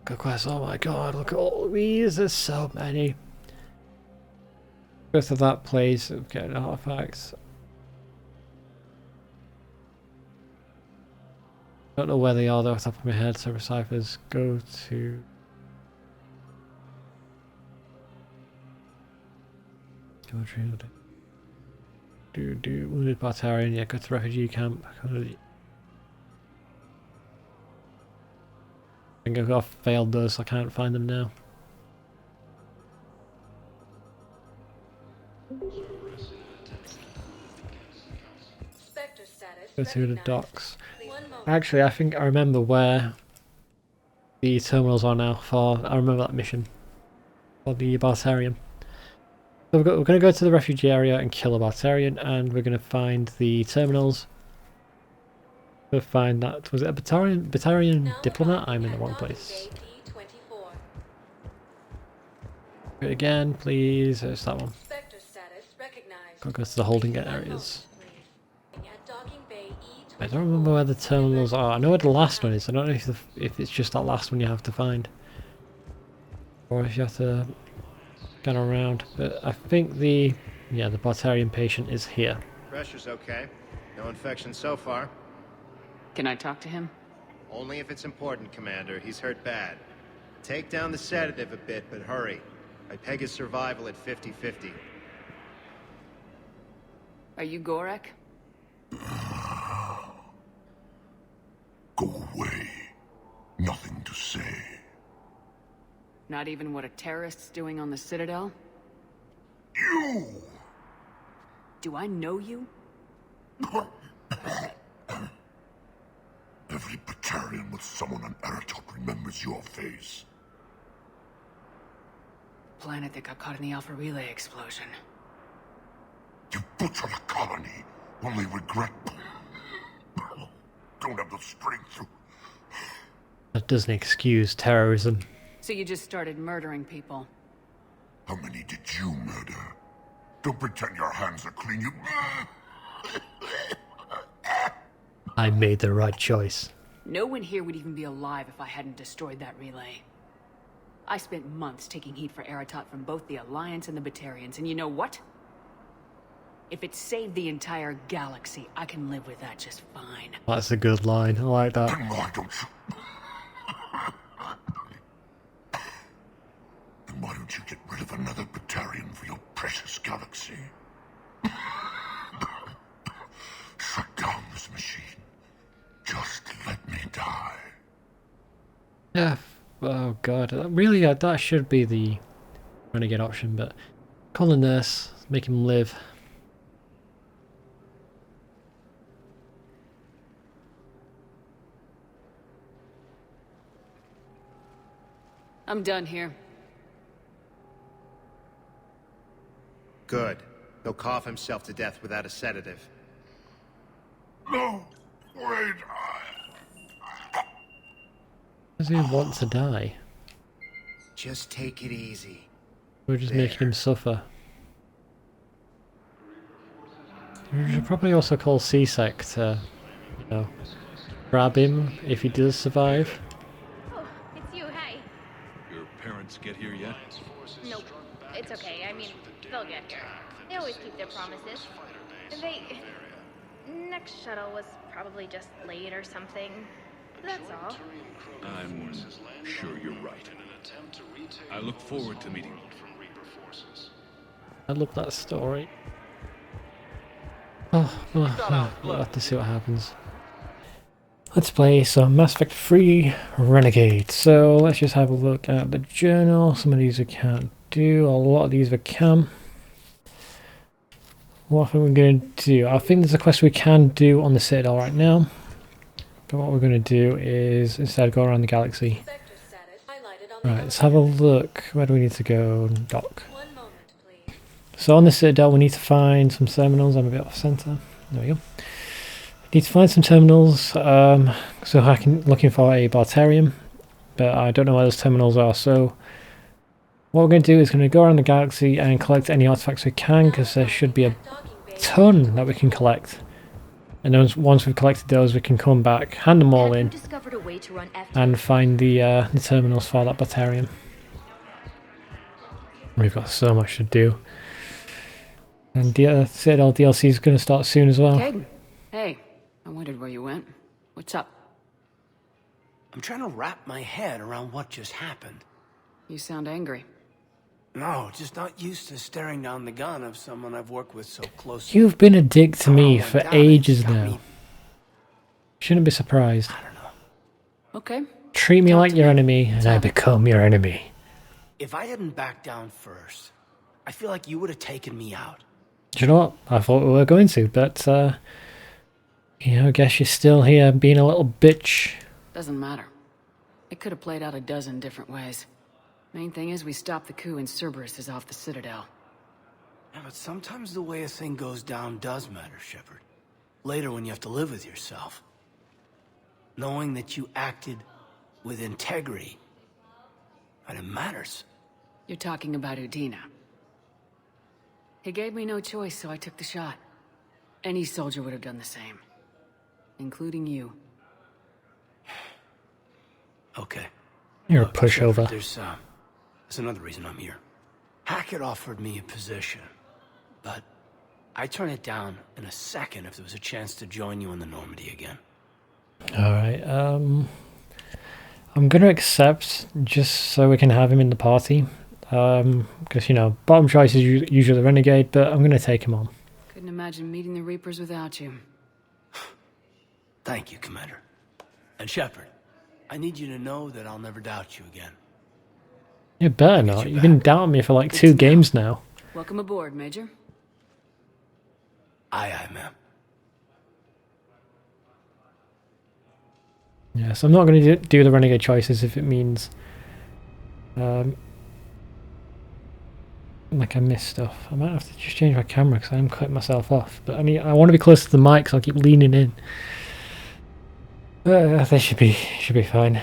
Good quest. Oh my god, look at all these. There's so many. Go to that place of getting artifacts. Don't know where they are though off the top of my head, so ciphers. Go to wounded Bartarian, yeah, go to refugee camp. I think I've failed those, so I can't find them now. Go to the docks. Actually, I think I remember where the terminals are now for. I remember that mission for the Bartarian. So we're going to go to the refugee area and kill a Bartarian, and we're going to find the terminals. We'll find that. Was it a Batarian diplomat? I'm in the wrong place. Do it again, please. It's that one. Gotta go to the holding areas. I don't remember where the terminals are. I know where the last one is. I don't know if it's just that last one you have to find, or if you have to get around. But I think the Bartarian patient is here. Pressure's okay. No infection so far. Can I talk to him? Only if it's important, Commander. He's hurt bad. Take down the sedative a bit, but hurry. I peg his survival at 50-50. Are you Gorek? Go away. Nothing to say. Not even what a terrorist's doing on the Citadel? You! Do I know you? Every Batarian with someone on Eratop remembers your face. Planet that got caught in the Alpha Relay explosion. You butchered a colony, only regret. Don't have the strength to... That doesn't excuse terrorism. So you just started murdering people? How many did you murder? Don't pretend your hands are clean, you... I made the right choice. No one here would even be alive if I hadn't destroyed that relay. I spent months taking heat for Eratot from both the Alliance and the Batarians, and you know what? If it saved the entire galaxy, I can live with that just fine. That's a good line. I like that. Then why don't you... Then why don't you get rid of another Batarian for your precious galaxy? Shut down this machine. Just let me die. Yeah. Oh god. Really, that should be the renegade option, but call the nurse, make him live. I'm done here. Good. He'll cough himself to death without a sedative. No! Wait! Does he want to die? Just take it easy. We're just making him suffer. You should probably also call C-Sec to, you know, grab him if he does survive. Oh, it's you, hey. Your parents get here yet? Nope, it's okay. I mean, they'll get here. They always keep their promises. Next shuttle was probably just late or something. That's all. I'm sure you're right. I look forward to meeting you. I love that story. We'll have to see what happens. Let's play some Mass Effect 3 Renegade. So let's just have a look at the journal. Some of these we can't do, a lot of these we can. What are we going to do? I think there's a quest we can do on the Citadel right now. But what we're going to do is instead go around the galaxy. Right, let's have a look. Where do we need to go? Dock. So on the Citadel we need to find some terminals. I'm a bit off center. There we go. Need to find some terminals. So I can looking for a Bartarian, but I don't know where those terminals are. So what we're going to do is going to go around the galaxy and collect any artifacts we can, because there should be a ton that we can collect. And then once we've collected those, we can come back, hand them all Have you in, discovered a way to run and find the terminals for that Batarium. We've got so much to do. And the Citadel DLC is going to start soon as well. Caden. Hey, I wondered where you went. What's up? I'm trying to wrap my head around what just happened. You sound angry. No, just not used to staring down the gun of someone I've worked with so closely. You've been a dick to me Someone for went down, ages it's got now. me- Shouldn't be surprised. I don't know. Okay. Treat me Talk like to your me. enemy, and I Have it. become your enemy. If I hadn't backed down first, I feel like you would have taken me out. Do you know what? I thought we were going to, but, you know, I guess you're still here being a little bitch. Doesn't matter. It could have played out a dozen different ways. Main thing is we stopped the coup and Cerberus is off the Citadel. Yeah, but sometimes the way a thing goes down does matter, Shepard. Later when you have to live with yourself. Knowing that you acted with integrity. And it matters. You're talking about Udina. He gave me no choice, so I took the shot. Any soldier would have done the same. Including you. Okay. You're a Look, Shepard, pushover. There's another reason I'm here. Hackett offered me a position, but I'd turn it down in a second if there was a chance to join you in the Normandy again. Alright, I'm gonna accept just so we can have him in the party. Because, you know, bottom choice is usually the Renegade, but I'm gonna take him on. Couldn't imagine meeting the Reapers without you. Thank you, Commander. And Shepard, I need you to know that I'll never doubt you again. You better not. You've been doubting me for like 2 games now. Welcome aboard, Major. Aye, ma'am. Yes, I'm not going to do the Renegade choices if it means like I miss stuff. I might have to just change my camera because I am cutting myself off. But I want to be close to the mic, so I'll keep leaning in. They should be fine.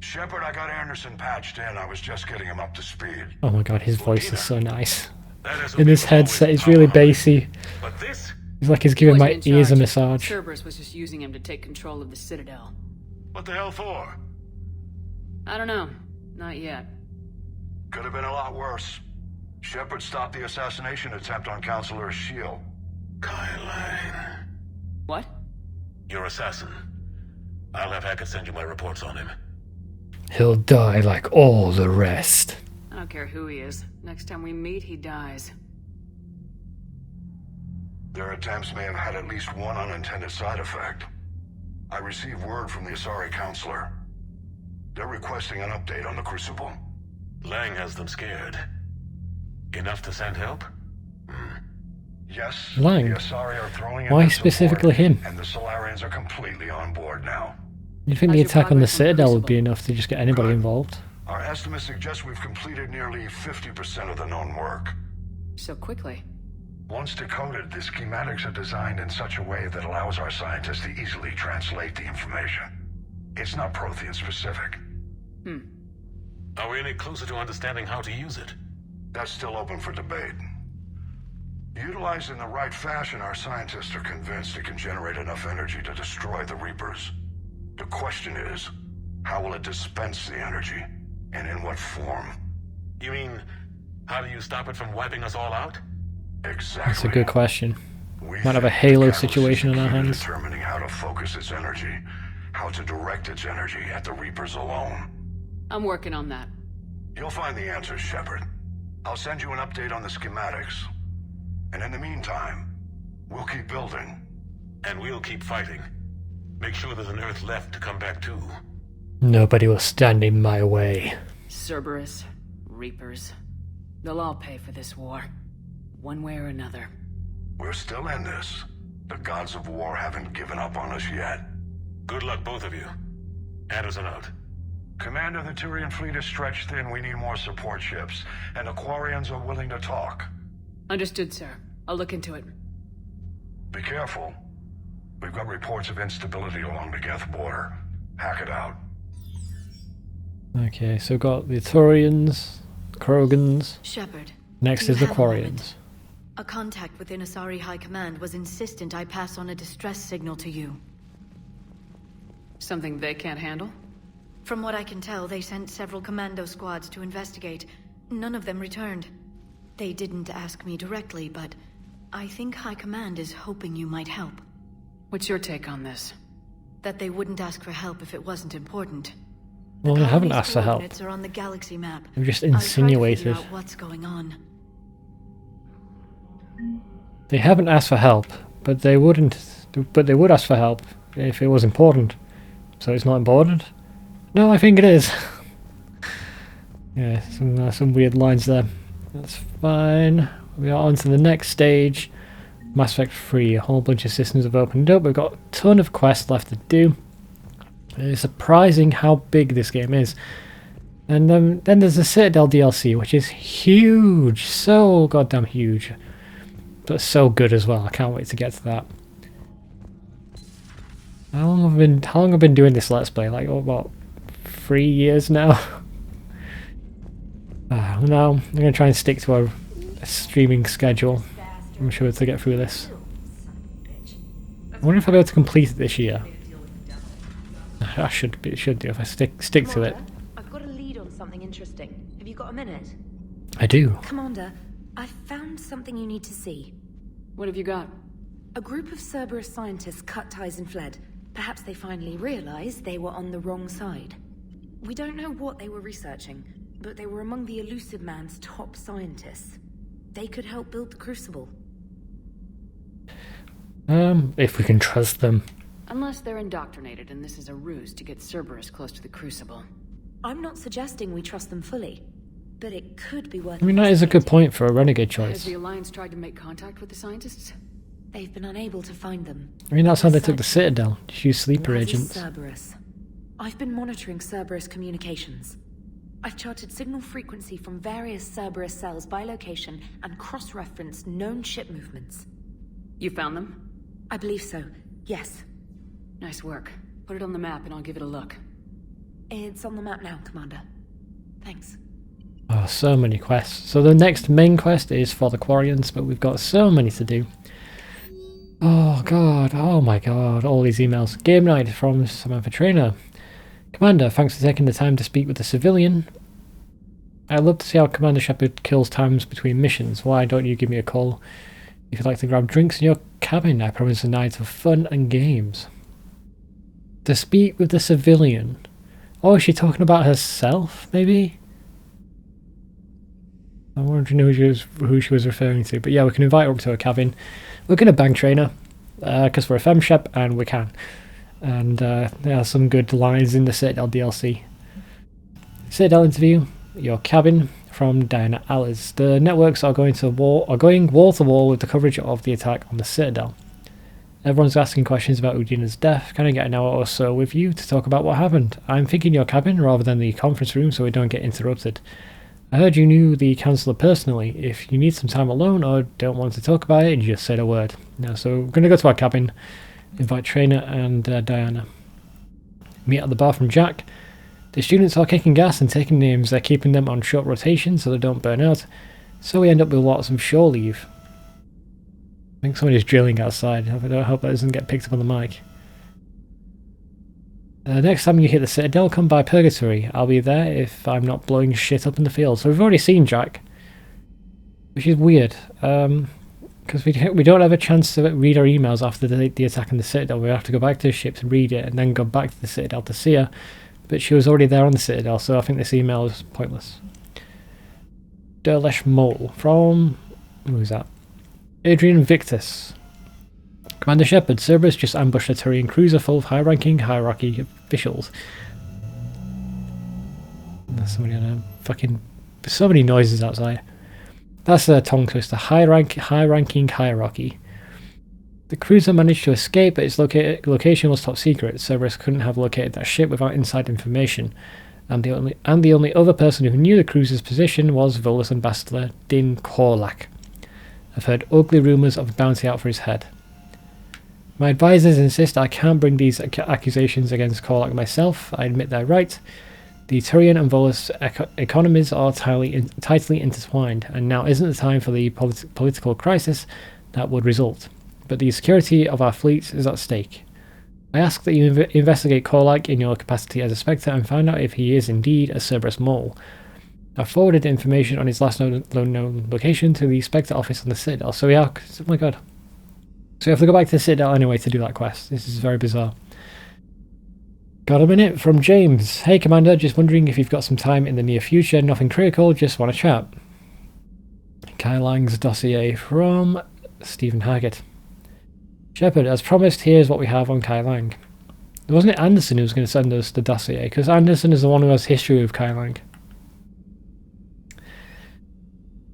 Shepard, I got Anderson patched in. I was just getting him up to speed. Oh my god, his voice is so nice. That is And this headset is really bassy. But this? It's like he's giving my Boys in ears a charge. massage. Cerberus was just using him to take control of the Citadel. What the hell for? I don't know. Not yet. Could have been a lot worse. Shepard stopped the assassination attempt on Counselor Shield. Kai Lang. What? Your assassin. I'll have Hackett send you my reports on him. He'll die like all the rest. I don't care who he is. Next time we meet, he dies. Their attempts may have had at least one unintended side effect. I received word from the Asari Counselor. They're requesting an update on the Crucible. Lang has them scared. Enough to send help? Yes, Lang? the Asari are throwing in Why their specifically support, him? and the Solarians are completely on board now. You'd think the How's your attack on the progress on the Citadel would be Crucible? enough to just get anybody Good. involved. Our estimates suggest we've completed nearly 50% of the known work. So quickly. Once decoded, the schematics are designed in such a way that allows our scientists to easily translate the information. It's not Prothean specific. Are we any closer to understanding how to use it? That's still open for debate. Utilized in the right fashion, our scientists are convinced it can generate enough energy to destroy the Reapers. The question is, how will it dispense the energy, and in what form? You mean, how do you stop it from wiping us all out? Exactly. That's a good question. We Might have a think Halo the catalyst is situation in our key to hands. determining how to focus its energy, how to direct its energy at the Reapers alone. I'm working on that. You'll find the answers, Shepard. I'll send you an update on the schematics. And in the meantime, we'll keep building. And we'll keep fighting. Make sure there's an Earth left to come back to. Nobody will stand in my way. Cerberus, Reapers. They'll all pay for this war. One way or another. We're still in this. The gods of war haven't given up on us yet. Good luck, both of you. Anderson out. Commander, the Turian fleet is stretched thin. We need more support ships. And the Quarians are willing to talk. Understood, sir. I'll look into it. Be careful. We've got reports of instability along the Geth border. Hack it out. Okay, so we've got the Turians, Krogans. Shepard. Next do is you the have a moment? Quarians. A contact within Asari High Command was insistent I pass on a distress signal to you. Something they can't handle? From what I can tell, they sent several commando squads to investigate. None of them returned. They didn't ask me directly, but I think High Command is hoping you might help. What's your take on this? That they wouldn't ask for help if it wasn't important. Well, they haven't colony's asked for help. coordinates are on the galaxy map. They've just I'll try to insinuated. figure out what's going on. They haven't asked for help, but they wouldn't. But they would ask for help if it was important. So it's not important? No, I think it is. Yeah, some weird lines there. That's fine. We are on to the next stage. Mass Effect 3. A whole bunch of systems have opened up. We've got a ton of quests left to do. It's surprising how big this game is. And then there's the Citadel DLC, which is huge. So goddamn huge. But so good as well. I can't wait to get to that. How long have I been doing this Let's Play? Like, what, 3 years now? Now I'm going to try and stick to a streaming schedule. I'm sure to get through this. I wonder if I'll be able to complete it this year. I should do if I stick to it. I've got a lead on something interesting. Have you got a minute? I do. Commander, I've found something you need to see. What have you got? A group of Cerberus scientists cut ties and fled. Perhaps they finally realized they were on the wrong side. We don't know what they were researching, but they were among the Elusive Man's top scientists. They could help build the Crucible. If we can trust them. Unless they're indoctrinated and this is a ruse to get Cerberus close to the Crucible. I'm not suggesting we trust them fully, but it could be worth I mean, that is a good point for a Renegade Has choice. the Alliance tried to make contact with the scientists? They've been unable to find them. I mean, that's how they took the Citadel. Just use sleeper As is agents. Cerberus. I've been monitoring Cerberus communications. I've charted signal frequency from various Cerberus cells by location and cross-referenced known ship movements. You found them? I believe so, yes. Nice work. Put it on the map and I'll give it a look. It's on the map now, Commander. Thanks. Oh, so many quests. So the next main quest is for the Quarians, but we've got so many to do. Oh god, oh my god, all these emails. Game night from Samantha Trainer. Commander, thanks for taking the time to speak with the civilian. I'd love to see how Commander Shepard kills times between missions. Why don't you give me a call if you'd like to grab drinks in your cabin? I promise a night of fun and games. To speak with the civilian. Oh, is she talking about herself, maybe? I wondering who she was referring to. But yeah, we can invite her up to her cabin. We're going to bang Trainer, because we're a femshep and we can. And there are some good lines in the Citadel DLC. Citadel interview, your cabin, from Diana Allers. The networks are going wall to wall with the coverage of the attack on the Citadel. Everyone's asking questions about Udina's death. Can I get an hour or so with you to talk about what happened? I'm thinking your cabin rather than the conference room so we don't get interrupted. I heard you knew the councillor personally. If you need some time alone or don't want to talk about it, just say the word. Now, so we're going to go to our cabin, invite Trainer and Diana. Meet at the bar from Jack. The students are kicking gas and taking names. They're keeping them on short rotation so they don't burn out. So we end up with lots of shore leave. I think somebody's drilling outside. I hope that doesn't get picked up on the mic. Next time you hit the Citadel, come by Purgatory. I'll be there if I'm not blowing shit up in the field. So we've already seen Jack, which is weird, because we don't have a chance to read our emails after the attack on the Citadel. We have to go back to the ship to read it and then go back to the Citadel to see her. But she was already there on the Citadel, so I think this email is pointless. Derlesh Mole from... who's that? Adrian Victus. Commander Shepard, Cerberus just ambushed a Turian cruiser full of high-ranking hierarchy officials. There's somebody on a fucking... so many noises outside. That's a tongue twister. High-ranking hierarchy. The cruiser managed to escape, but its location was top secret. Cerberus couldn't have located that ship without inside information. And the only other person who knew the cruiser's position was Volus Ambassador Din Korlak. I've heard ugly rumours of a bounty out for his head. My advisors insist I can't bring these accusations against Korlak myself. I admit they're right. The Turian and Volus economies are tightly intertwined, and now isn't the time for the political crisis that would result. But the security of our fleet is at stake. I ask that you investigate Korlak in your capacity as a Spectre and find out if he is indeed a Cerberus mole. I've forwarded information on his last known location to the Spectre office on the Citadel, so we are... Oh my god. So we have to go back to the Citadel anyway to do that quest. This is very bizarre. Got a minute from James. Hey Commander, just wondering if you've got some time in the near future. Nothing critical, just want to chat. Kai Lang's dossier from Stephen Haggett. Shepard, as promised, here's what we have on Kai Lang. Wasn't it Anderson who was going to send us the dossier? Because Anderson is the one who has history with Kai Lang.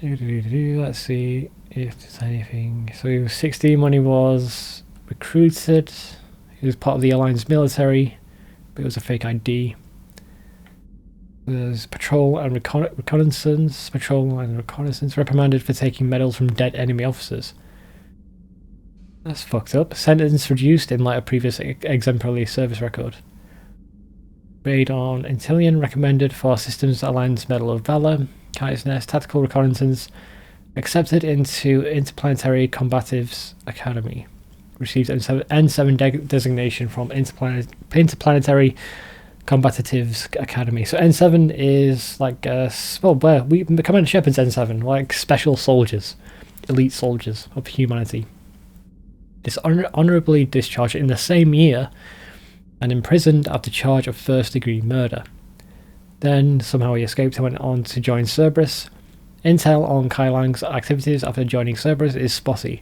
Let's see if there's anything. So he was 16 when he was recruited. He was part of the Alliance military, but it was a fake ID. There's patrol and reconnaissance. Patrol and reconnaissance reprimanded for taking medals from dead enemy officers. That's fucked up. Sentence reduced in light of previous exemplary service record. Raid on Intillion recommended for Systems Alliance Medal of Valor. Kite's Nest Tactical Reconnaissance accepted into Interplanetary Combatives Academy. Received N7 designation from Interplanetary Combatives Academy. So N7 is like Commander Shepard's N7, like special soldiers, elite soldiers of humanity. Dishonorably discharged in the same year and imprisoned after charge of first-degree murder. Then somehow he escaped and went on to join Cerberus. Intel on Kai Lang's activities after joining Cerberus is spotty.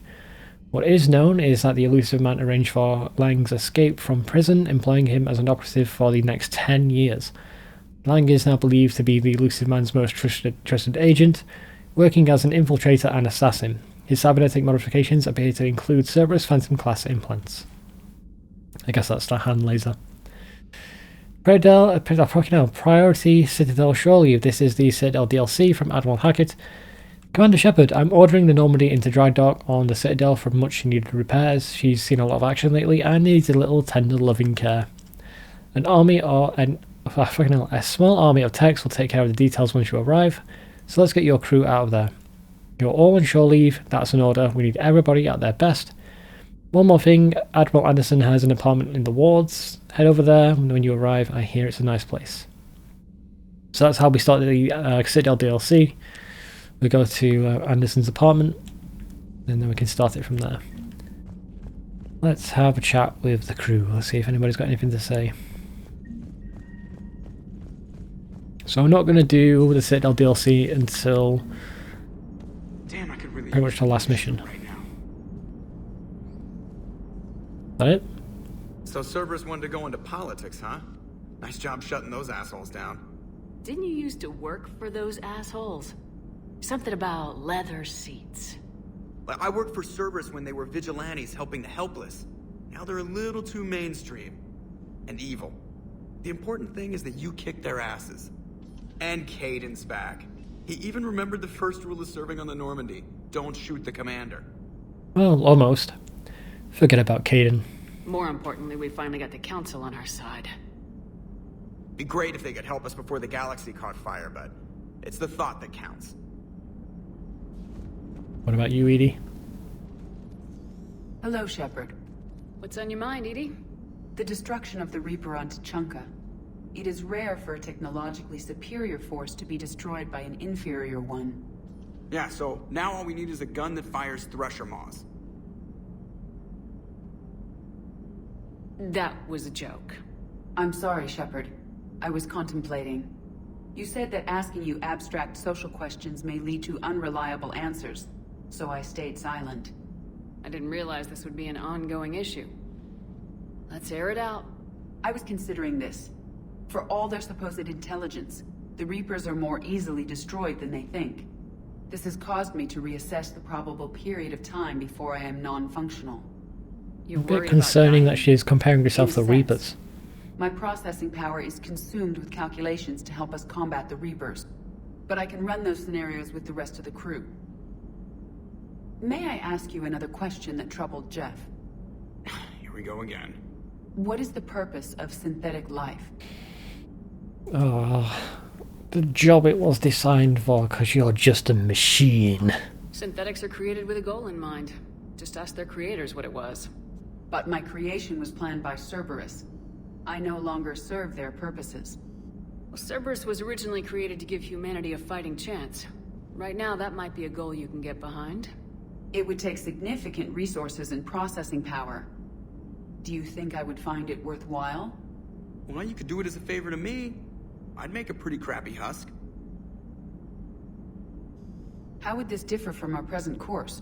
What is known is that the elusive man arranged for Lang's escape from prison, employing him as an operative for the next 10 years. Lang is now believed to be the elusive man's most trusted agent, working as an infiltrator and assassin. His cybernetic modifications appear to include Cerberus Phantom-class implants. I guess that's the hand laser. Priority Citadel Surely. This is the Citadel DLC from Admiral Hackett. Commander Shepard, I'm ordering the Normandy into dry dock on the Citadel for much needed repairs. She's seen a lot of action lately and needs a little tender loving care. A small army of techs will take care of the details once you arrive, so let's get your crew out of there. You're all on shore leave, that's an order. We need everybody at their best. One more thing, Admiral Anderson has an apartment in the wards. Head over there when you arrive. I hear it's a nice place. So that's how we started the Citadel DLC. We go to Anderson's apartment, and then we can start it from there. Let's have a chat with the crew. Let's see if anybody's got anything to say. So I'm not going to do the Citadel DLC until pretty much the last mission. Is that it? So Cerberus wanted to go into politics, huh? Nice job shutting those assholes down. Didn't you used to work for those assholes? Something about leather seats. I worked for Cerberus when they were vigilantes helping the helpless. Now they're a little too mainstream. And evil. The important thing is that you kicked their asses. And Caden's back. He even remembered the first rule of serving on the Normandy. Don't shoot the commander. Well, almost. Forget about Caden. More importantly, we finally got the Council on our side. Be great if they could help us before the galaxy caught fire, but it's the thought that counts. What about you, Edie? Hello, Shepard. What's on your mind, Edie? The destruction of the Reaper on Tuchanka. It is rare for a technologically superior force to be destroyed by an inferior one. Yeah, so now all we need is a gun that fires Thresher Maws. That was a joke. I'm sorry, Shepard. I was contemplating. You said that asking you abstract social questions may lead to unreliable answers, so I stayed silent. I didn't realize this would be an ongoing issue. Let's air it out. I was considering this. For all their supposed intelligence, the Reapers are more easily destroyed than they think. This has caused me to reassess the probable period of time before I am non-functional. A bit concerning that she is comparing herself to the Reapers. My processing power is consumed with calculations to help us combat the Reapers, but I can run those scenarios with the rest of the crew. May I ask you another question that troubled Jeff? Here we go again. What is the purpose of synthetic life? Oh, the job it was designed for, because you're just a machine. Synthetics are created with a goal in mind. Just ask their creators what it was. But my creation was planned by Cerberus. I no longer serve their purposes. Well, Cerberus was originally created to give humanity a fighting chance. Right now, that might be a goal you can get behind. It would take significant resources and processing power. Do you think I would find it worthwhile? Well, you could do it as a favor to me. I'd make a pretty crappy husk. How would this differ from our present course?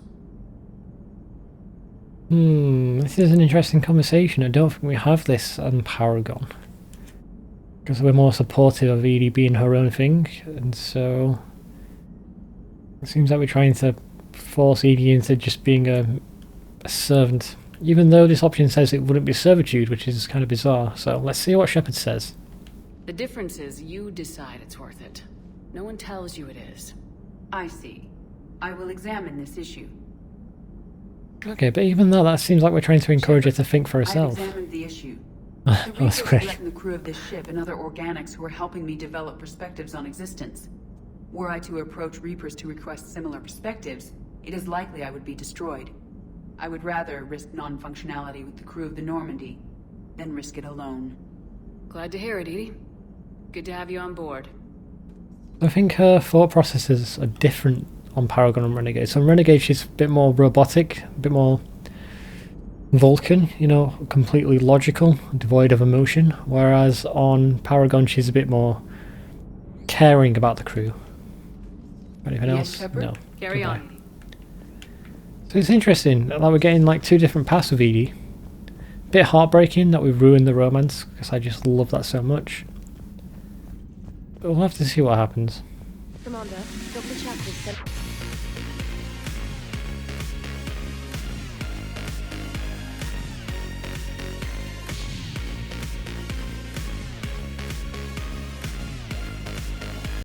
This is an interesting conversation. I don't think we have this on Paragon. Because we're more supportive of Edie being her own thing, and so it seems like we're trying to force Edie into just being a servant, even though this option says it wouldn't be servitude, which is kind of bizarre. So let's see what Shepard says. The difference is you decide it's worth it. No one tells you it is. I see. I will examine this issue. Okay, but even though that seems like we're trying to encourage her to think for herself. I've examined the issue. Oh, The that's Reapers great. threaten the crew of this ship and other organics who are helping me develop perspectives on existence. Were I to approach Reapers to request similar perspectives, it is likely I would be destroyed. I would rather risk non-functionality with the crew of the Normandy than risk it alone. Glad to hear it, Edie. Good to have you on board. I think her thought processes are different on Paragon and Renegade. So on Renegade she's a bit more robotic, a bit more Vulcan, you know, completely logical, devoid of emotion, whereas on Paragon she's a bit more caring about the crew. Anything else? Shepard? No. Carry Goodbye. on. So it's interesting that we're getting like two different paths with Edie. Bit heartbreaking that we've ruined the romance, because I just love that so much. But we'll have to see what happens. Commander, Dr. Chapter said...